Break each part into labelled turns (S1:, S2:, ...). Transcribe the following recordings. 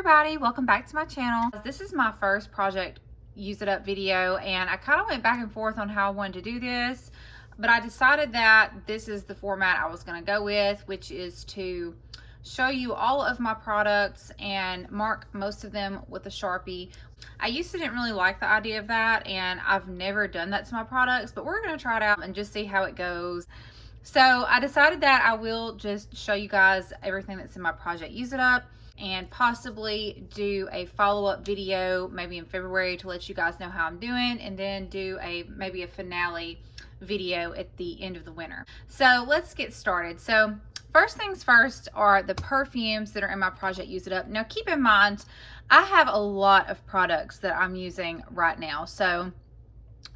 S1: everybody, welcome back to my channel. This is my first project use it up video, and I kind of went back and forth on how I wanted to do this, but I decided that this is the format I was going to go with, which is to show you all of my products and mark most of them with a Sharpie. I used to didn't really like the idea of that, and I've never done that to my products, but we're going to try it out and just see how it goes. So I decided that I will just show you guys everything that's in my project use it up, and possibly do a follow-up video maybe in February to let you guys know how I'm doing, and then do maybe a finale video at the end of the winter. So let's get started. So first things first are the perfumes that are in my project use it up. Now keep in mind, I have a lot of products that I'm using right now. So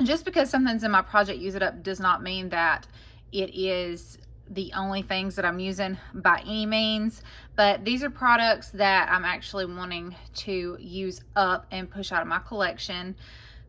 S1: just because something's in my project use it up does not mean that it is the only things that I'm using by any means, but these are products that I'm actually wanting to use up and push out of my collection.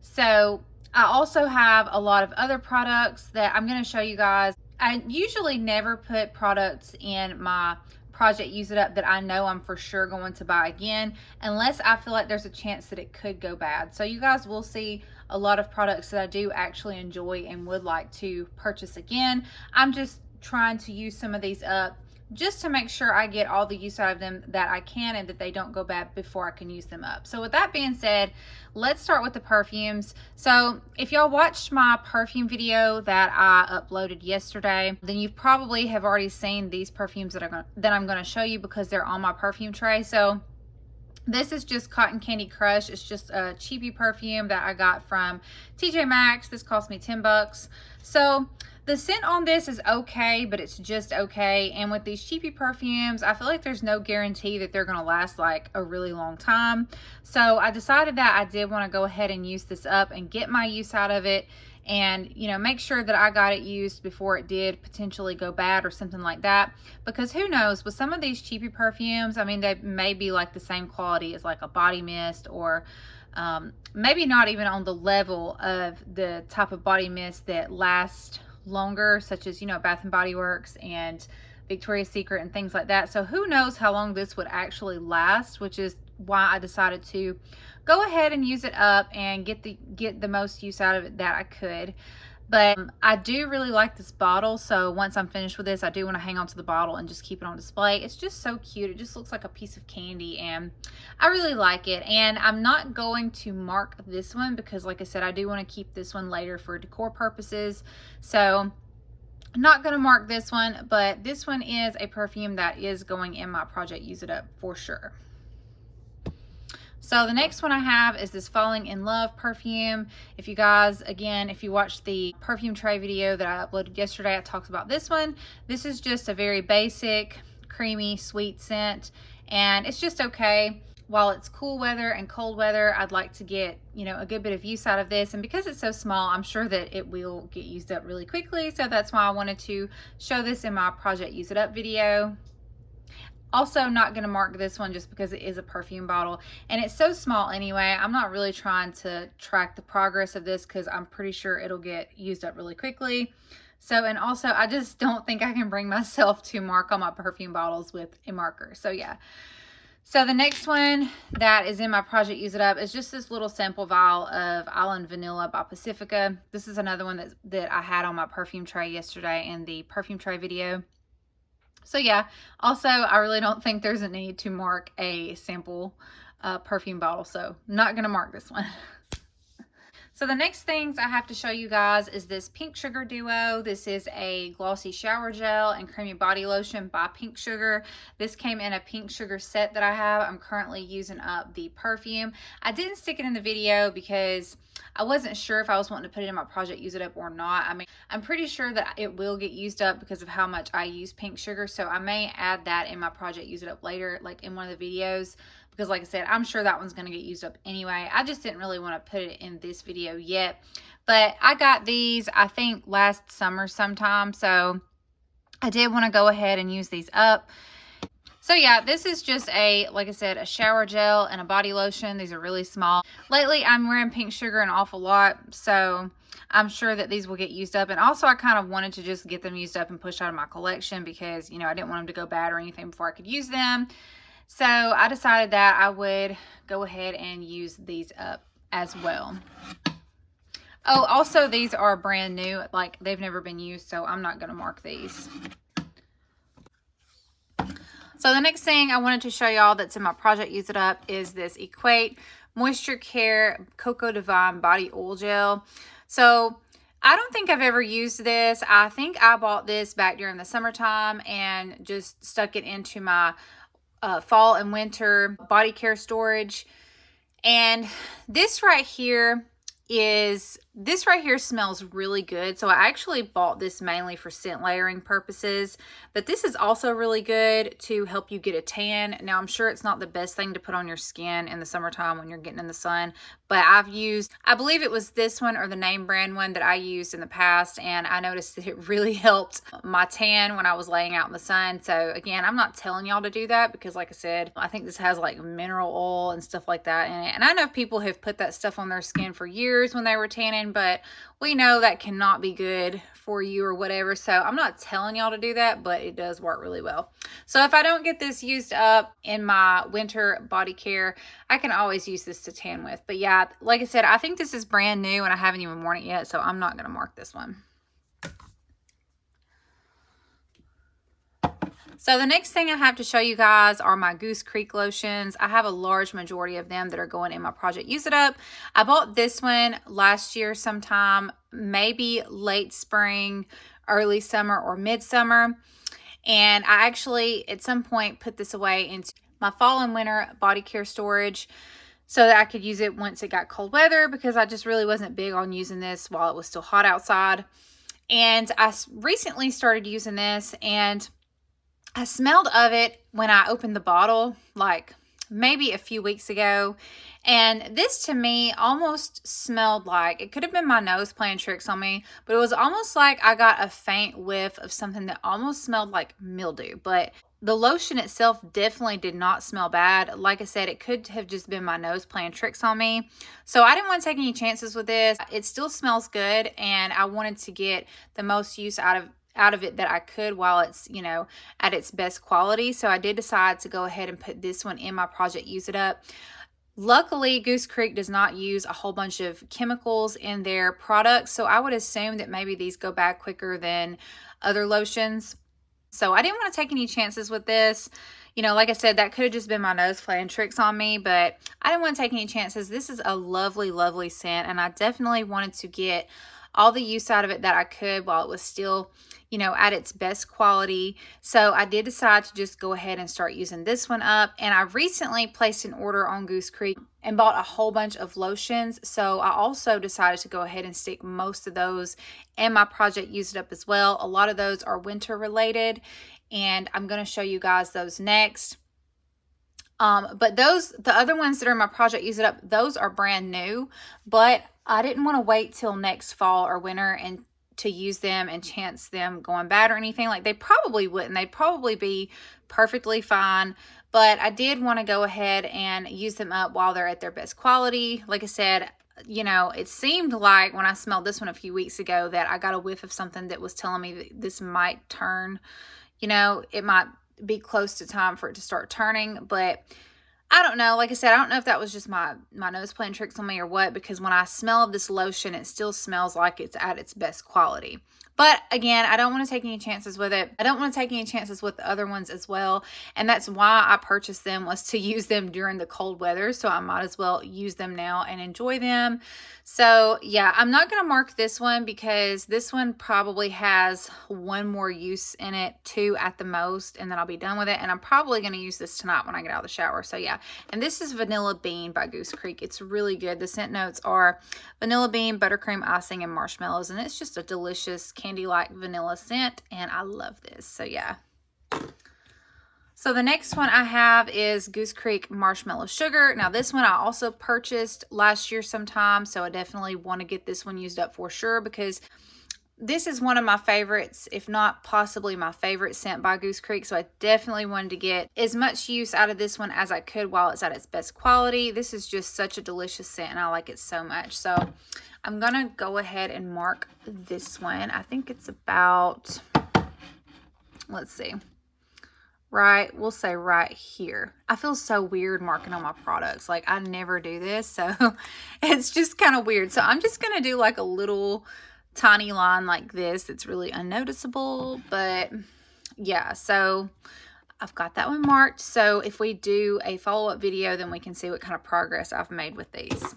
S1: So I also have a lot of other products that I'm going to show you guys. I usually never put products in my project use it up that I know I'm for sure going to buy again, unless I feel like there's a chance that it could go bad. So you guys will see a lot of products that I do actually enjoy and would like to purchase again. I'm just trying to use some of these up just to make sure I get all the use out of them that I can, and that they don't go bad before I can use them up. So with that being said, let's start with the perfumes. So if y'all watched my perfume video that I uploaded yesterday, then you probably have already seen these perfumes that I'm going to show you, because they're on my perfume tray. So this is just Cotton Candy Crush. It's just a cheapy perfume that I got from TJ Maxx. This cost me 10 bucks. So the scent on this is okay, but it's just okay. And with these cheapy perfumes, I feel like there's no guarantee that they're going to last like a really long time. So I decided that I did want to go ahead and use this up and get my use out of it, and make sure that I got it used before it did potentially go bad or something like that. Because who knows, with some of these cheapy perfumes, I mean, they may be like the same quality as like a body mist, or maybe not even on the level of the type of body mist that lasts longer, such as Bath and Body Works and Victoria's Secret and things like that. So who knows how long this would actually last, which is why I decided to go ahead and use it up and get the most use out of it that I could. But I do really like this bottle, so once I'm finished with this, I do want to hang on to the bottle and just keep it on display. It's just so cute. It just looks like a piece of candy, and I really like it. And I'm not going to mark this one because, like I said, I do want to keep this one later for decor purposes. So I'm not going to mark this one, but this one is a perfume that is going in my project use it up for sure. So the next one I have is this Falling in Love perfume. If you guys, again, if you watched the perfume tray video that I uploaded yesterday, I talked about this one. This is just a very basic, creamy, sweet scent, and it's just okay. While it's cool weather and cold weather, I'd like to get, a good bit of use out of this. And because it's so small, I'm sure that it will get used up really quickly. So that's why I wanted to show this in my project use it up video. Also not going to mark this one just because it is a perfume bottle, and it's so small anyway. I'm not really trying to track the progress of this because I'm pretty sure it'll get used up really quickly. So, and also I just don't think I can bring myself to mark on my perfume bottles with a marker. So yeah. So the next one that is in my project use it up is just this little sample vial of Island Vanilla by Pacifica. This is another one that I had on my perfume tray yesterday in the perfume tray video. So yeah, also I really don't think there's a need to mark a sample perfume bottle, so not going to mark this one. So the next things I have to show you guys is this Pink Sugar Duo. This is a glossy shower gel and creamy body lotion by Pink Sugar. This came in a Pink Sugar set that I have. I'm currently using up the perfume. I didn't stick it in the video because I wasn't sure if I was wanting to put it in my project use it up or not. I mean, I'm pretty sure that it will get used up because of how much I use Pink Sugar, so I may add that in my project use it up later, like in one of the videos, because like I said, I'm sure that one's going to get used up anyway. I just didn't really want to put it in this video yet. But I got these, I think, last summer sometime, so I did want to go ahead and use these up. So yeah, this is just like I said, a shower gel and a body lotion. These are really small. Lately, I'm wearing Pink Sugar an awful lot, so I'm sure that these will get used up. And also, I kind of wanted to just get them used up and pushed out of my collection because, I didn't want them to go bad or anything before I could use them. So I decided that I would go ahead and use these up as well. Oh, also these are brand new, like they've never been used, so I'm not going to mark these. So the next thing I wanted to show y'all that's in my project Use It Up is this Equate Moisture Care Cocoa Divine Body Oil Gel. So I don't think I've ever used this. I think I bought this back during the summertime and just stuck it into my fall and winter body care storage. And this right here smells really good. So I actually bought this mainly for scent layering purposes, but this is also really good to help you get a tan. Now I'm sure it's not the best thing to put on your skin in the summertime when you're getting in the sun, but I believe it was this one or the name brand one that I used in the past, and I noticed that it really helped my tan when I was laying out in the sun. So again, I'm not telling y'all to do that because like I said, I think this has like mineral oil and stuff like that in it. And I know people have put that stuff on their skin for years when they were tanning, but we know that cannot be good for you or whatever. So I'm not telling y'all to do that, but it does work really well. So if I don't get this used up in my winter body care, I can always use this to tan with. But yeah, like I said, I think this is brand new and I haven't even worn it yet, so I'm not going to mark this one. So the next thing I have to show you guys are my Goose Creek lotions. I have a large majority of them that are going in my project Use It Up. I bought this one last year sometime, maybe late spring, early summer, or midsummer. And I actually, at some point, put this away into my fall and winter body care storage so that I could use it once it got cold weather, because I just really wasn't big on using this while it was still hot outside. And I recently started using this, and I smelled of it when I opened the bottle, like maybe a few weeks ago. And this to me almost smelled like, it could have been my nose playing tricks on me, but it was almost like I got a faint whiff of something that almost smelled like mildew. But the lotion itself definitely did not smell bad. Like I said, it could have just been my nose playing tricks on me. So I didn't want to take any chances with this. It still smells good, and I wanted to get the most use out of it that I could while it's, you know, at its best quality. So I did decide to go ahead and put this one in my project Use It Up. Luckily, Goose Creek does not use a whole bunch of chemicals in their products, so I would assume that maybe these go bad quicker than other lotions. So I didn't want to take any chances with this. You know, like I said, that could have just been my nose playing tricks on me, but I didn't want to take any chances. This is a lovely, lovely scent, and I definitely wanted to get all the use out of it that I could while it was still, you know, at its best quality. So I did decide to just go ahead and start using this one up. And I recently placed an order on Goose Creek and bought a whole bunch of lotions. So I also decided to go ahead and stick most of those in my project Use It Up as well. A lot of those are winter related, and I'm going to show you guys those next. But the other ones that are in my project Use It Up, those are brand new, but I didn't want to wait till next fall or winter and to use them and chance them going bad or anything. Like, they probably wouldn't. They'd probably be perfectly fine, but I did want to go ahead and use them up while they're at their best quality. Like I said, you know, it seemed like when I smelled this one a few weeks ago that I got a whiff of something that was telling me that this might turn, you know, it might be close to time for it to start turning. But I don't know. Like I said, I don't know if that was just my nose playing tricks on me or what, because when I smell this lotion, it still smells like it's at its best quality. But again, I don't want to take any chances with it. I don't want to take any chances with the other ones as well. And that's why I purchased them, was to use them during the cold weather. So I might as well use them now and enjoy them. So yeah, I'm not going to mark this one because this one probably has one more use in it, 2 at the most, and then I'll be done with it. And I'm probably going to use this tonight when I get out of the shower. So yeah, and this is Vanilla Bean by Goose Creek. It's really good. The scent notes are vanilla bean, buttercream icing, and marshmallows, and it's just a delicious candy-like vanilla scent, and I love this. So yeah. So the next one I have is Goose Creek Marshmallow Sugar. Now this one I also purchased last year sometime, so I definitely want to get this one used up for sure, because this is one of my favorites, if not possibly my favorite scent by Goose Creek. So I definitely wanted to get as much use out of this one as I could while it's at its best quality. This is just such a delicious scent, and I like it so much. So I'm going to go ahead and mark this one. I think it's about, let's see, right, we'll say right here. I feel so weird marking on my products. Like, I never do this, so it's just kind of weird. So I'm just going to do like a little tiny line like this. It's really unnoticeable, but yeah, so I've got that one marked. So if we do a follow-up video, then we can see what kind of progress I've made with these.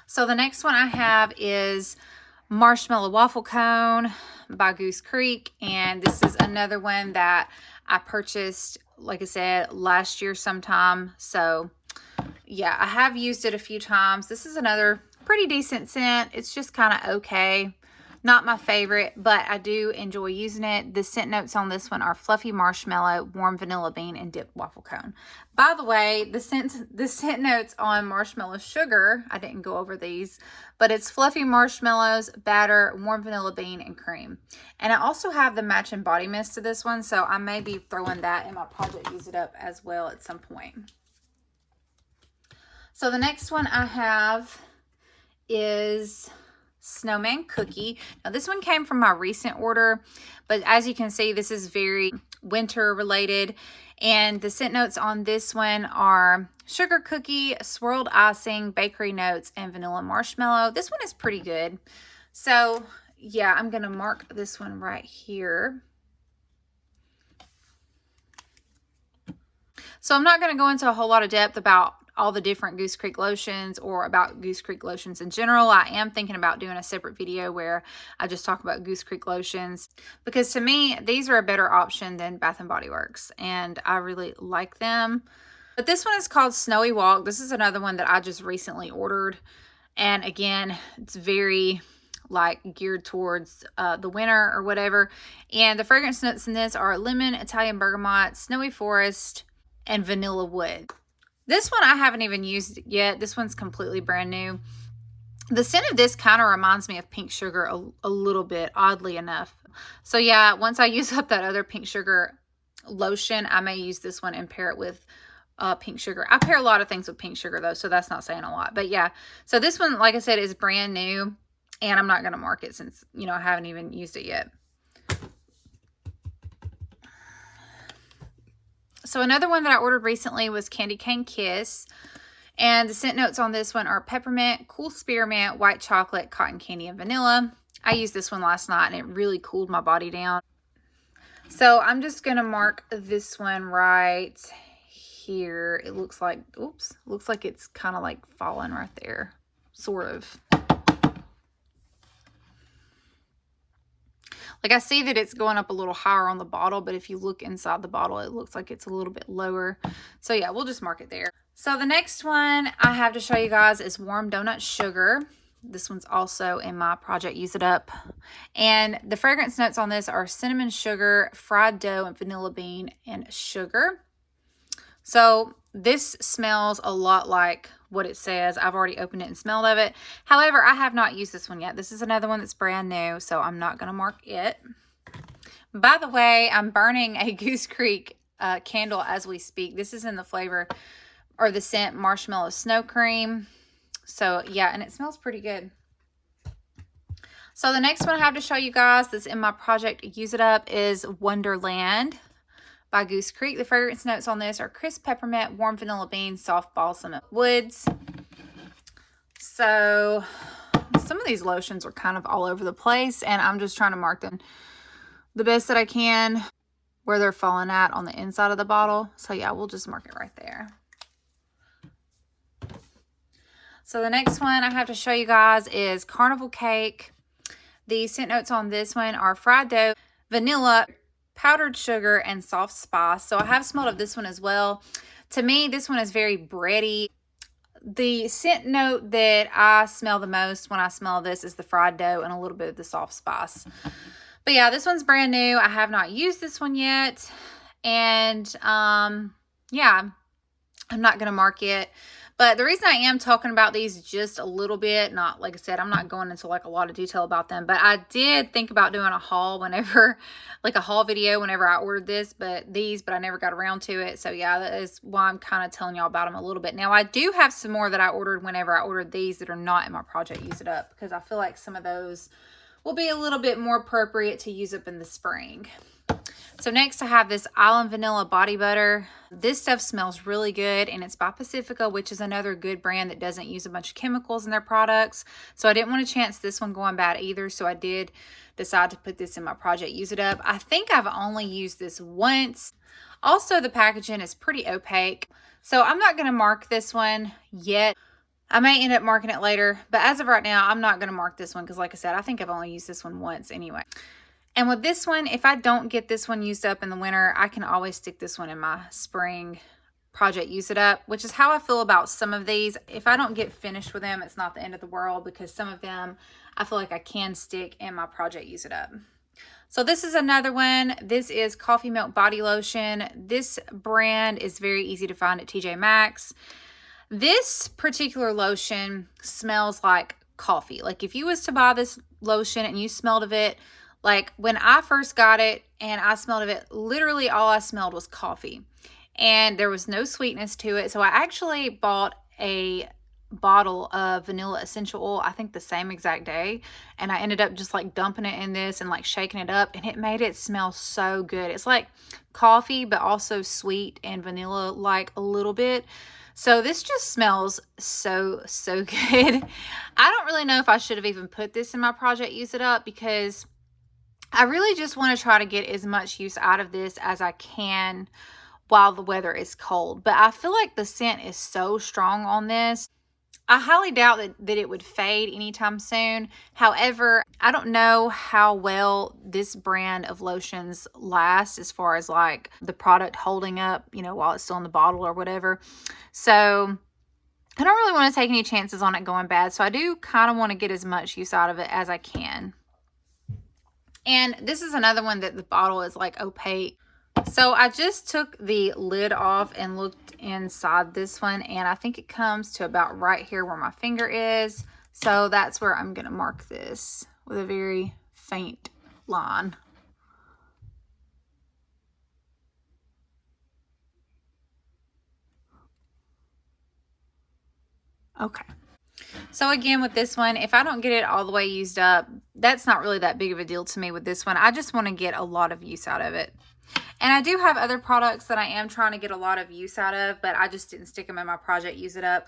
S1: So the next one I have is Marshmallow Waffle Cone by Goose Creek, and this is another one that I purchased, like I said, last year sometime. So yeah, I have used it a few times. This is another pretty decent scent. It's just kind of okay. Not my favorite, but I do enjoy using it. The scent notes on this one are fluffy marshmallow, warm vanilla bean, and dipped waffle cone. By the way, the scent notes on marshmallow sugar, I didn't go over these, but it's fluffy marshmallows, batter, warm vanilla bean, and cream. And I also have the matching body mist to this one, so I may be throwing that in my project Use It Up as well at some point. So the next one I have is Snowman Cookie. Now this one came from my recent order, but as you can see, this is very winter related, and the scent notes on this one are sugar cookie, swirled icing, bakery notes, and vanilla marshmallow. This one is pretty good. So yeah, I'm gonna mark this one right here. So I'm not going to go into a whole lot of depth about all the different Goose Creek lotions or about Goose Creek lotions in general. I am thinking about doing a separate video where I just talk about Goose Creek lotions, because to me, these are a better option than Bath & Body Works, and I really like them. But this one is called Snowy Walk. This is another one that I just recently ordered. And again, it's very like geared towards the winter or whatever. And the fragrance notes in this are lemon, Italian bergamot, snowy forest, and vanilla wood. This one I haven't even used yet. This one's completely brand new. The scent of this kind of reminds me of pink sugar a little bit, oddly enough. So yeah, once I use up that other pink sugar lotion, I may use this one and pair it with pink sugar. I pair a lot of things with pink sugar though, so that's not saying a lot. But yeah, so this one, like I said, is brand new, and I'm not going to mark it since, you know, I haven't even used it yet. So another one that I ordered recently was Candy Cane Kiss. And the scent notes on this one are peppermint, cool spearmint, white chocolate, cotton candy, and vanilla. I used this one last night and it really cooled my body down. So I'm just going to mark this one right here. It looks like, oops, looks like it's kind of like falling right there. Sort of. Like I see that it's going up a little higher on the bottle, but if you look inside the bottle, it looks like it's a little bit lower. So yeah, we'll just mark it there. So the next one I have to show you guys is Warm Donut Sugar. This one's also in my project Use It Up. And the fragrance notes on this are cinnamon sugar, fried dough, and vanilla bean and sugar. So this smells a lot like what it says. I've already opened it and smelled of it. However, I have not used this one yet. This is another one that's brand new, so I'm not going to mark it. By the way, I'm burning a Goose Creek candle as we speak. This is in the flavor or the scent Marshmallow Snow Cream. So yeah, and it smells pretty good. So the next one I have to show you guys that's in my project Use It Up is Wonderland by Goose Creek. The fragrance notes on this are crisp peppermint, warm vanilla bean, soft balsam woods. So some of these lotions are kind of all over the place, and I'm just trying to mark them the best that I can where they're falling at on the inside of the bottle. So yeah, we'll just mark it right there. So the next one I have to show you guys is Carnival Cake. The scent notes on this one are fried dough, vanilla, powdered sugar, and soft spice. So I have smelled of this one as well. To me, this one is very bready. The scent note that I smell the most when I smell this is the fried dough and a little bit of the soft spice. But yeah, this one's brand new. I have not used this one yet. And yeah, I'm not going to mark it. But the reason I am talking about these just a little bit, not like I said, I'm not going into like a lot of detail about them, but I did think about doing a haul whenever, like a haul video whenever I ordered this, but I never got around to it. So yeah, that is why I'm kind of telling y'all about them a little bit. Now I do have some more that I ordered whenever I ordered these that are not in my project Use It Up, because I feel like some of those will be a little bit more appropriate to use up in the spring. So next I have this Island Vanilla Body Butter. This stuff smells really good, and it's by Pacifica, which is another good brand that doesn't use a bunch of chemicals in their products. So I didn't want to chance this one going bad either, so I did decide to put this in my project Use It Up. I think I've only used this once. Also, the packaging is pretty opaque, so I'm not going to mark this one yet. I may end up marking it later, but as of right now, I'm not going to mark this one because, like I said, I think I've only used this one once anyway. And with this one, if I don't get this one used up in the winter, I can always stick this one in my spring project Use It Up, which is how I feel about some of these. If I don't get finished with them, it's not the end of the world, because some of them I feel like I can stick in my project Use It Up. So this is another one. This is Coffee Milk Body Lotion. This brand is very easy to find at TJ Maxx. This particular lotion smells like coffee. Like if you was to buy this lotion and you smelled of it, like when I first got it and I smelled of it, literally all I smelled was coffee. And there was no sweetness to it. So I actually bought a bottle of vanilla essential oil, I think the same exact day. And I ended up just like dumping it in this and like shaking it up. And it made it smell so good. It's like coffee, but also sweet and vanilla like a little bit. So this just smells so good. I don't really know if I should have even put this in my project Use It Up, because I really just want to try to get as much use out of this as I can while the weather is cold. But I feel like the scent is so strong on this. I highly doubt that it would fade anytime soon. However, I don't know how well this brand of lotions lasts as far as like the product holding up, you know, while it's still in the bottle or whatever. So I don't really want to take any chances on it going bad. So I do kind of want to get as much use out of it as I can. And this is another one that the bottle is like opaque. So I just took the lid off and looked inside this one, and I think it comes to about right here where my finger is. So that's where I'm going to mark this with a very faint line. Okay. So again, with this one, if I don't get it all the way used up, that's not really that big of a deal to me with this one. I just want to get a lot of use out of it. And I do have other products that I am trying to get a lot of use out of, but I just didn't stick them in my project Use It Up.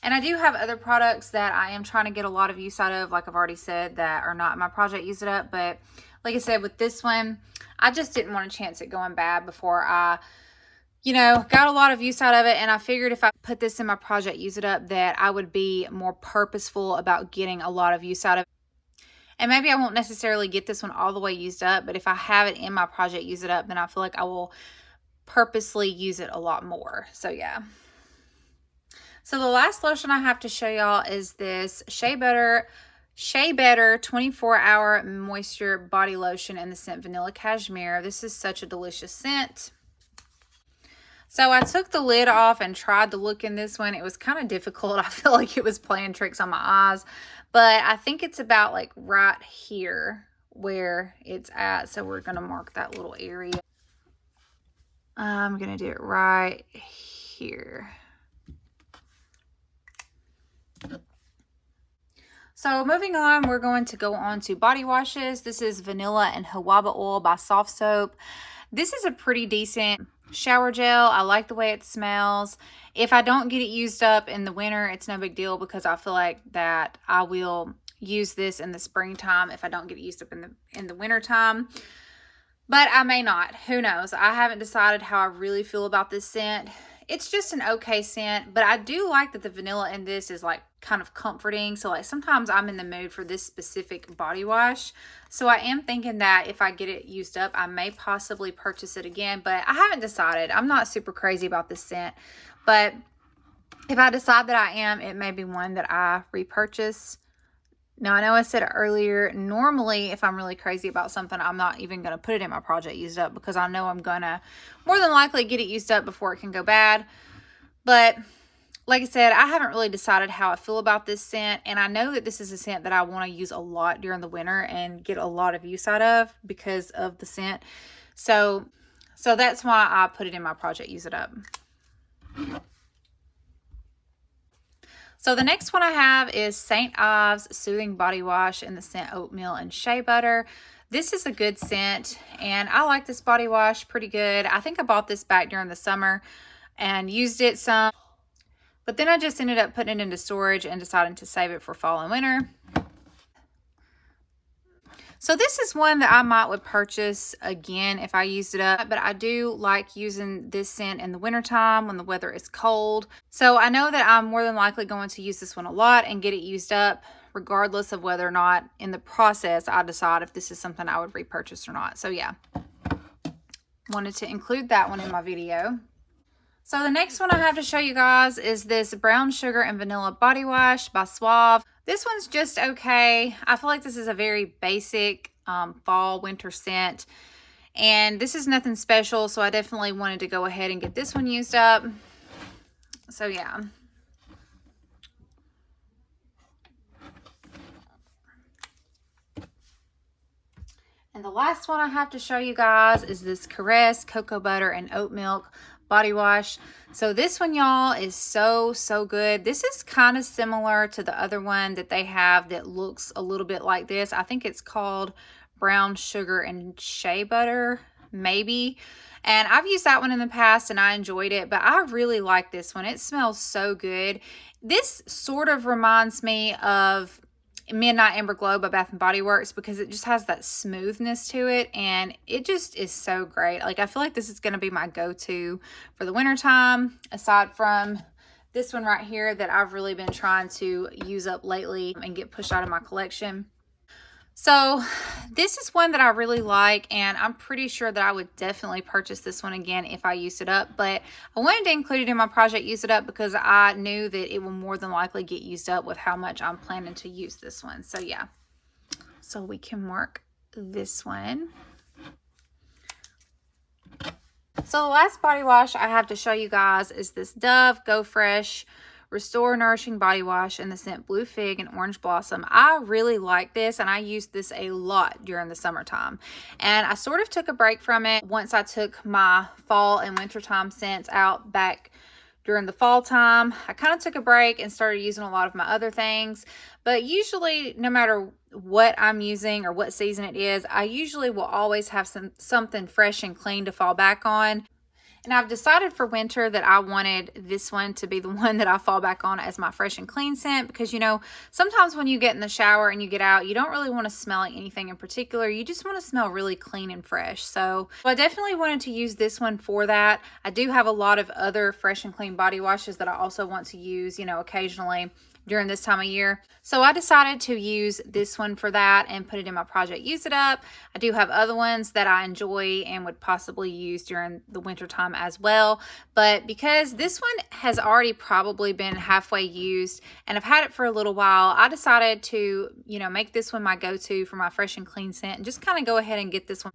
S1: And I do have other products that I am trying to get a lot of use out of, like I've already said, that are not in my project Use It Up. But like I said, with this one, I just didn't want to chance it going bad before I, you know, got a lot of use out of it. And I figured if I put this in my project Use It Up, that I would be more purposeful about getting a lot of use out of it. And maybe I won't necessarily get this one all the way used up, but if I have it in my project Use It Up, then I feel like I will purposely use it a lot more. So yeah. So the last lotion I have to show y'all is this Shea Better 24-hour moisture body lotion in the scent Vanilla Cashmere. This is such a delicious scent. So I took the lid off and tried to look in this one. It was kind of difficult. I feel like it was playing tricks on my eyes. But I think it's about like right here where it's at. So we're going to mark that little area. I'm going to do it right here. So moving on, we're going to go on to body washes. This is Vanilla and Jojoba Oil by Soft Soap. This is a pretty decent shower gel. I like the way it smells. If I don't get it used up in the winter, it's no big deal, because I feel like that I will use this in the springtime if I don't get it used up in the winter time. But I may not. Who knows? I haven't decided how I really feel about this scent. It's just an okay scent, but I do like that the vanilla in this is like kind of comforting. So like sometimes I'm in the mood for this specific body wash. So I am thinking that if I get it used up, I may possibly purchase it again, but I haven't decided. I'm not super crazy about this scent, but if I decide that I am, it may be one that I repurchase. Now, I know I said earlier, normally if I'm really crazy about something, I'm not even going to put it in my project used up, because I know I'm going to more than likely get it used up before it can go bad. But like I said, I haven't really decided how I feel about this scent. And I know that this is a scent that I want to use a lot during the winter and get a lot of use out of because of the scent. So that's why I put it in my project Use It Up. So the next one I have is St. Ives Soothing Body Wash in the scent Oatmeal and Shea Butter. This is a good scent, and I like this body wash pretty good. I think I bought this back during the summer and used it some, but then I just ended up putting it into storage and deciding to save it for fall and winter. So this is one that I would purchase again if I used it up, but I do like using this scent in the wintertime when the weather is cold. So I know that I'm more than likely going to use this one a lot and get it used up, regardless of whether or not in the process I decide if this is something I would repurchase or not. So yeah, wanted to include that one in my video. So the next one I have to show you guys is this Brown Sugar and Vanilla Body Wash by Suave. This one's just okay. I feel like this is a very basic fall winter scent, and this is nothing special, so I definitely wanted to go ahead and get this one used up. So yeah. And the last one I have to show you guys is this Caress Cocoa Butter and Oat Milk Body Wash. So this one, y'all, is so good. This is kind of similar to the other one that they have that looks a little bit like this. I think it's called Brown Sugar and Shea Butter, maybe. And I've used that one in the past and I enjoyed it, but I really like this one. It smells so good. This sort of reminds me of Midnight Amber Glow by Bath and Body Works because it just has that smoothness to it, and it just is so great. Like, I feel like this is going to be my go-to for the winter time, aside from this one right here that I've really been trying to use up lately and get pushed out of my collection. So this is one that I really like, and I'm pretty sure that I would definitely purchase this one again if I used it up, but I wanted to include it in my project use it up because I knew that it will more than likely get used up with how much I'm planning to use this one. So yeah, so we can mark this one. So the last body wash I have to show you guys is this Dove Go Fresh Restore Nourishing Body Wash in the scent Blue Fig and Orange Blossom. I really like this, and I used this a lot during the summertime. And I sort of took a break from it once I took my fall and wintertime scents out back during the fall time. I kind of took a break and started using a lot of my other things. But usually, no matter what I'm using or what season it is, I usually will always have something fresh and clean to fall back on. And I've decided for winter that I wanted this one to be the one that I fall back on as my fresh and clean scent because, you know, sometimes when you get in the shower and you get out, you don't really want to smell like anything in particular. You just want to smell really clean and fresh. So I definitely wanted to use this one for that. I do have a lot of other fresh and clean body washes that I also want to use, you know, occasionally during this time of year. So I decided to use this one for that and put it in my project use it up. I do have other ones that I enjoy and would possibly use during the winter time as well. But because this one has already probably been halfway used and I've had it for a little while, I decided to, you know, make this one my go-to for my fresh and clean scent and just kind of go ahead and get this one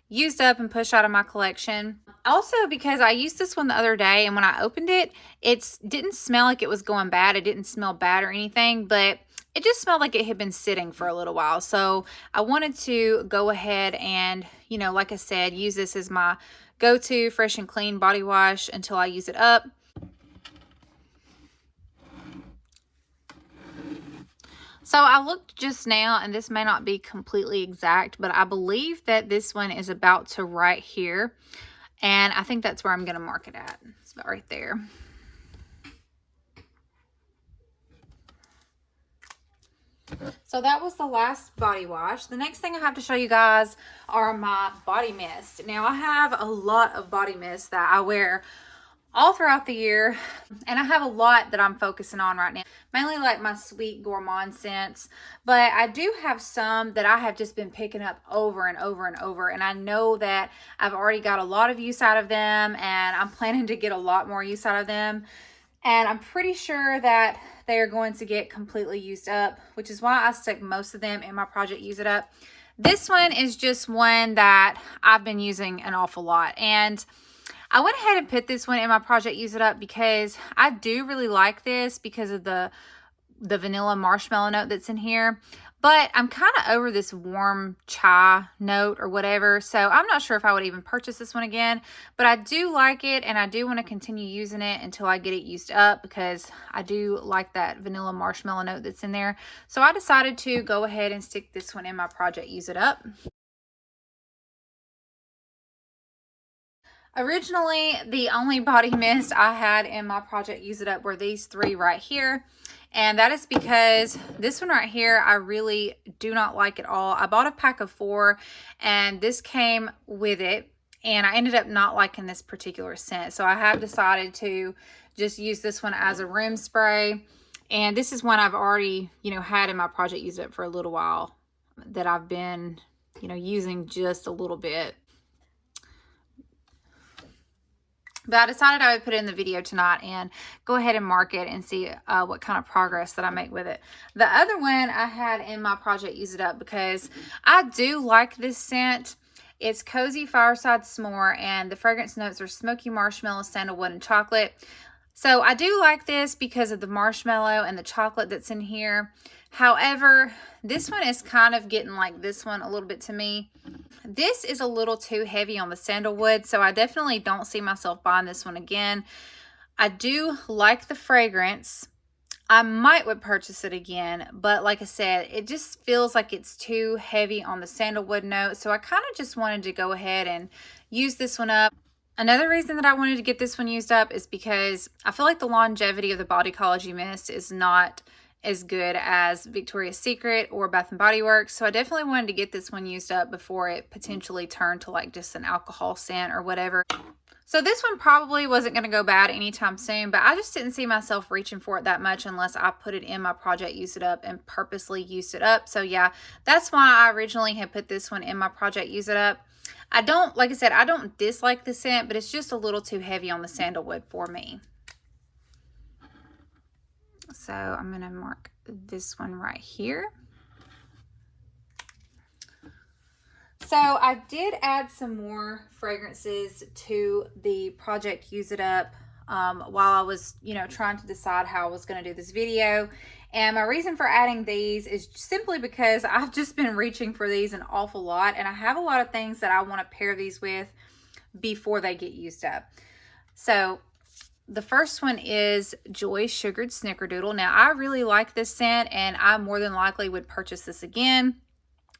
S1: used up and pushed out of my collection. Also, because I used this one the other day and when I opened it, it didn't smell like it was going bad. It didn't smell bad or anything, but it just smelled like it had been sitting for a little while. So I wanted to go ahead and, you know, like I said, use this as my go-to fresh and clean body wash until I use it up. So I looked just now, and this may not be completely exact, but I believe that this one is about to right here. And I think that's where I'm going to mark it at. It's about right there. So that was the last body wash. The next thing I have to show you guys are my body mist. Now I have a lot of body mist that I wear all throughout the year, and I have a lot that I'm focusing on right now, mainly like my sweet gourmand scents, but I do have some that I have just been picking up over and over and over, and I know that I've already got a lot of use out of them, and I'm planning to get a lot more use out of them, and I'm pretty sure that they are going to get completely used up, which is why I stuck most of them in my project use it up. This one is just one that I've been using an awful lot, and I went ahead and put this one in my project use it up because I do really like this because of the vanilla marshmallow note that's in here. But I'm kind of over this warm chai note or whatever. So I'm not sure if I would even purchase this one again. But I do like it, and I do want to continue using it until I get it used up because I do like that vanilla marshmallow note that's in there. So I decided to go ahead and stick this one in my project use it up. Originally, the only body mist I had in my project Use It Up were these three right here. And that is because this one right here, I really do not like at all. I bought a pack of 4 and this came with it. And I ended up not liking this particular scent. So I have decided to just use this one as a room spray. And this is one I've already, had in my project Use It Up for a little while that I've been, using just a little bit. But I decided I would put it in the video tonight and go ahead and mark it and see what kind of progress that I make with it. The other one I had in my project Use It Up because I do like this scent. It's Cozy Fireside S'more, and the fragrance notes are smoky marshmallow, sandalwood, and chocolate. So I do like this because of the marshmallow and the chocolate that's in here. However, this one is kind of getting like this one a little bit to me. This is a little too heavy on the sandalwood, so I definitely don't see myself buying this one again. I do like the fragrance. I would purchase it again, but like I said, it just feels like it's too heavy on the sandalwood note, so I kind of just wanted to go ahead and use this one up. Another reason that I wanted to get this one used up is because I feel like the longevity of the Bodycology Mist is not as good as Victoria's Secret or Bath & Body Works. So I definitely wanted to get this one used up before it potentially turned to like just an alcohol scent or whatever. So this one probably wasn't going to go bad anytime soon, but I just didn't see myself reaching for it that much unless I put it in my project Use It Up and purposely used it up. So yeah, that's why I originally had put this one in my project Use It Up. Like I said, I don't dislike the scent, but it's just a little too heavy on the sandalwood for me. So I'm going to mark this one right here. So I did add some more fragrances to the project Use It Up while I was, trying to decide how I was going to do this video. And my reason for adding these is simply because I've just been reaching for these an awful lot. And I have a lot of things that I want to pair these with before they get used up. So the first one is Joy Sugared Snickerdoodle. Now, I really like this scent, and I more than likely would purchase this again.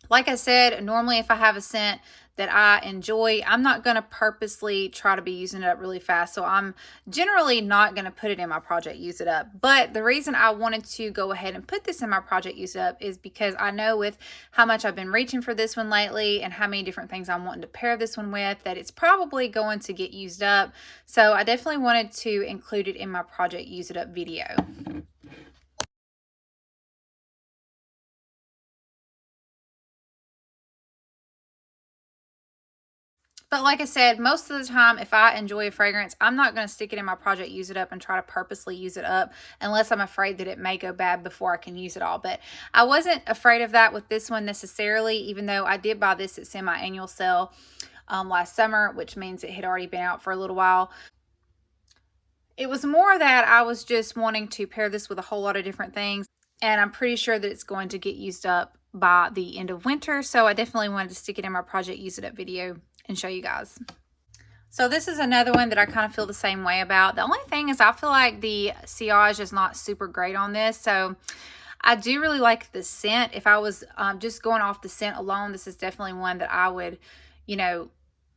S1: Like I said, normally if I have a scent that I enjoy, I'm not going to purposely try to be using it up really fast. So I'm generally not going to put it in my project Use It Up. But the reason I wanted to go ahead and put this in my project Use It Up is because I know with how much I've been reaching for this one lately and how many different things I'm wanting to pair this one with, that it's probably going to get used up. So I definitely wanted to include it in my project Use It Up video. But like I said, most of the time, if I enjoy a fragrance, I'm not going to stick it in my project Use It Up and try to purposely use it up unless I'm afraid that it may go bad before I can use it all. But I wasn't afraid of that with this one necessarily, even though I did buy this at semi-annual sale last summer, which means it had already been out for a little while. It was more that I was just wanting to pair this with a whole lot of different things, and I'm pretty sure that it's going to get used up by the end of winter, so I definitely wanted to stick it in my project Use It Up video and show you guys. So this is another one that I kind of feel the same way about. The only thing is I feel like the sillage is not super great on this, so I do really like the scent. If I was just going off the scent alone, this is definitely one that I would,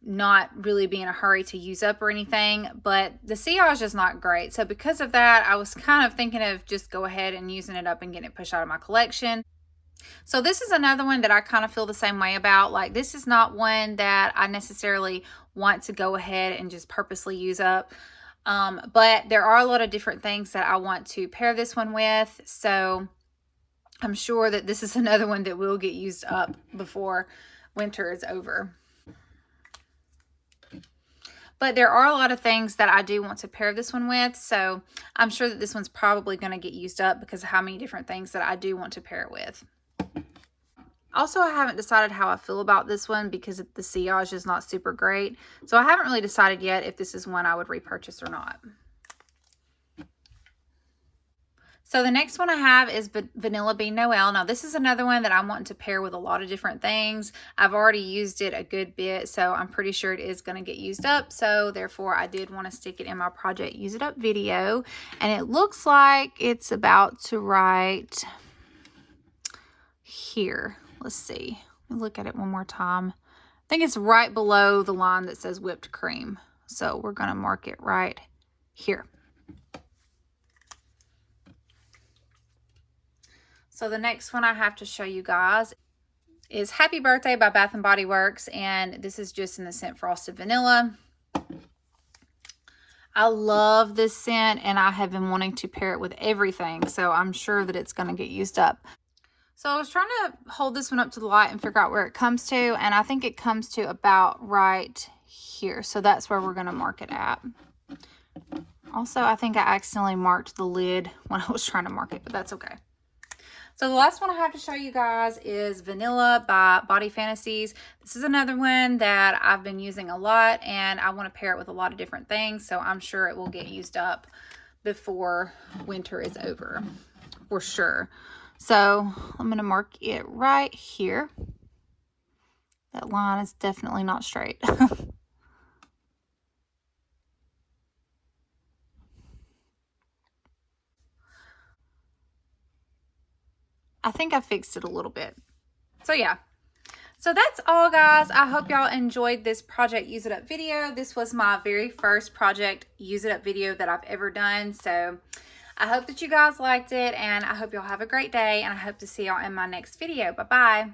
S1: not really be in a hurry to use up or anything, but the sillage is not great. So because of that, I was kind of thinking of just go ahead and using it up and getting it pushed out of my collection. So this is another one that I kind of feel the same way about. Like, this is not one that I necessarily want to go ahead and just purposely use up. But there are a lot of different things that I want to pair this one with. So I'm sure that this is another one that will get used up before winter is over. But there are a lot of things that I do want to pair this one with. So I'm sure that this one's probably going to get used up because of how many different things that I do want to pair it with. Also, I haven't decided how I feel about this one because the sillage is not super great. So I haven't really decided yet if this is one I would repurchase or not. So the next one I have is Vanilla Bean Noel. Now this is another one that I'm wanting to pair with a lot of different things. I've already used it a good bit, so I'm pretty sure it is going to get used up. So therefore I did want to stick it in my project Use It Up video. And it looks like it's about to write here. Let's see. Let me look at it one more time. I think it's right below the line that says whipped cream. So we're going to mark it right here. So the next one I have to show you guys is Happy Birthday by Bath & Body Works, and this is just in the scent Frosted Vanilla. I love this scent, and I have been wanting to pair it with everything, so I'm sure that it's going to get used up. So I was trying to hold this one up to the light and figure out where it comes to, and I think it comes to about right here. So that's where we're going to mark it at. Also, I think I accidentally marked the lid when I was trying to mark it, but that's okay. So the last one I have to show you guys is Vanilla by Body Fantasies. This is another one that I've been using a lot, and I want to pair it with a lot of different things, so I'm sure it will get used up before winter is over, for sure. So I'm going to mark it right here. That line is definitely not straight. I think I fixed it a little bit. So yeah. So that's all, guys. I hope y'all enjoyed this project Use It Up video. This was my very first project Use It Up video that I've ever done. So I hope that you guys liked it, and I hope y'all have a great day, and I hope to see y'all in my next video. Bye-bye.